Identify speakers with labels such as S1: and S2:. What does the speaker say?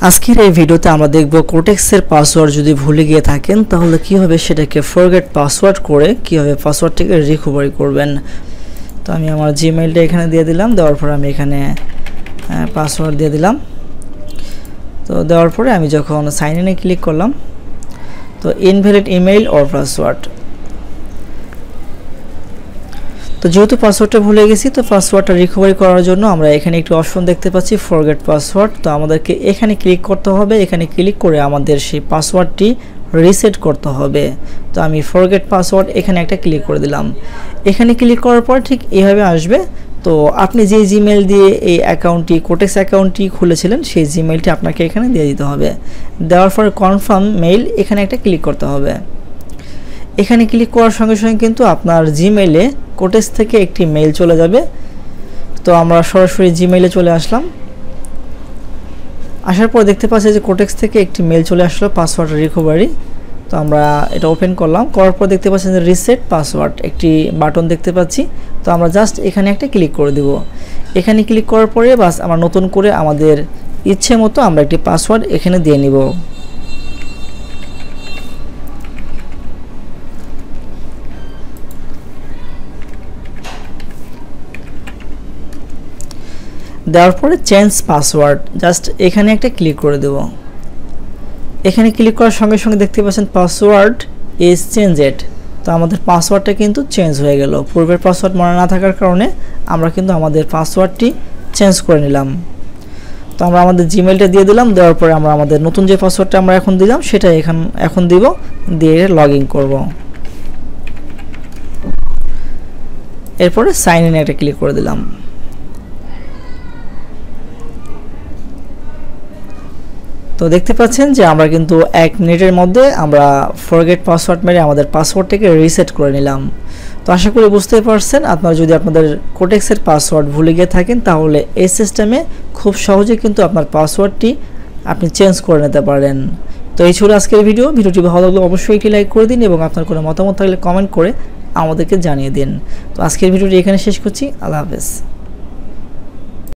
S1: আজকের এই ভিডিওতে আমরা দেখব কোটেক্সের পাসওয়ার্ড যদি ভুলে গিয়ে থাকেন তাহলে কিভাবে সেটাকে ফরগেট পাসওয়ার্ড করে কিভাবে পাসওয়ার্ডটিকে রিকভারি করবেন। তো আমি আমার জিমেইলটা এখানে দিয়ে দিলাম, দেওয়ার পর আমি এখানে পাসওয়ার্ড দিয়ে দিলাম। তো দেওয়ার পরে আমি যখন সাইন ইনে ক্লিক করলাম তো ইনভ্যালিড ইমেইল অর পাসওয়ার্ড, তো যেহেতু পাসওয়ার্ডটা ভুলে গেছি তো পাসওয়ার্ডটা রিকভারি করার জন্য আমরা এখানে একটি অপশন দেখতে পাচ্ছি ফরগেট পাসওয়ার্ড। তো আমাদেরকে এখানে ক্লিক করতে হবে, এখানে ক্লিক করে আমাদের সেই পাসওয়ার্ডটি রিসেট করতে হবে। তো আমি ফরগেট পাসওয়ার্ড এখানে একটা ক্লিক করে দিলাম। এখানে ক্লিক করার পর ঠিক এইভাবে আসবে। তো আপনি যে জিমেইল দিয়ে এই অ্যাকাউন্টটি কোটেক্স অ্যাকাউন্টটি খুলেছিলেন সেই জিমেইলটি আপনাকে এখানে দিয়ে দিতে হবে। দেওয়ার পর কনফার্ম মেইল এখানে একটা ক্লিক করতে হবে। এখানে ক্লিক করার সঙ্গে সঙ্গে কিন্তু আপনার জিমেইলে কোটেক্স থেকে একটি মেইল চলে যাবে। তো আমরা সরাসরি জিমেইলে চলে আসলাম। আসার পর দেখতে পাচ্ছি যে কোটেক্স থেকে একটি মেইল চলে আসলো পাসওয়ার্ড রিকভারি। তো আমরা এটা ওপেন করলাম, করার পর দেখতে পাচ্ছি যে রিসেট পাসওয়ার্ড একটি বাটন দেখতে পাচ্ছি। তো আমরা জাস্ট এখানে একটা ক্লিক করে দেব। এখানে ক্লিক করার পরে বাস আমরা নতুন করে আমাদের ইচ্ছে মতো আমরা একটি পাসওয়ার্ড এখানে দিয়ে নিব। দেওয়ার পরে চেঞ্জ পাসওয়ার্ড জাস্ট এখানে একটা ক্লিক করে দেব। এখানে ক্লিক করার সঙ্গে সঙ্গে দেখতে পাচ্ছেন পাসওয়ার্ড ইজ চেঞ্জড। তো আমাদের পাসওয়ার্ডটা কিন্তু চেঞ্জ হয়ে গেল। পূর্বের পাসওয়ার্ড মনে না থাকার কারণে আমরা কিন্তু আমাদের পাসওয়ার্ডটি চেঞ্জ করে নিলাম। তো আমরা আমাদের জিমেইলটা দিয়ে দিলাম, দেওয়ার পরে আমরা আমাদের নতুন যে পাসওয়ার্ডটা আমরা এখন দিলাম সেটা এখন দিব, দিয়ে লগ ইন করব। এরপরে সাইন ইন একটা ক্লিক করে দিলাম। তো দেখতে পাচ্ছেন যে আমরা কিন্তু 1 মিনিটের মধ্যে আমরা ফরগেট পাসওয়ার্ড মেরে আমাদের পাসওয়ার্ডটাকে রিসেট করে নিলাম। তো আশা করি বুঝতে পারছেন, আপনারা যদি আপনাদের কোটেক্সের পাসওয়ার্ড ভুলে গিয়ে থাকেন তাহলে এই সিস্টেমে খুব সহজে কিন্তু আপনার পাসওয়ার্ডটি আপনি চেঞ্জ করে নিতে পারেন। তো এই ছিল আজকের ভিডিওটি ভালো লাগলে অবশ্যই একটি লাইক করে দিন এবং আপনার কোনো মতামত থাকলে কমেন্ট করে আমাদেরকে জানিয়ে দিন। তো আজকের ভিডিওটি এখানে শেষ করছি। আল্লাহ হাফেজ।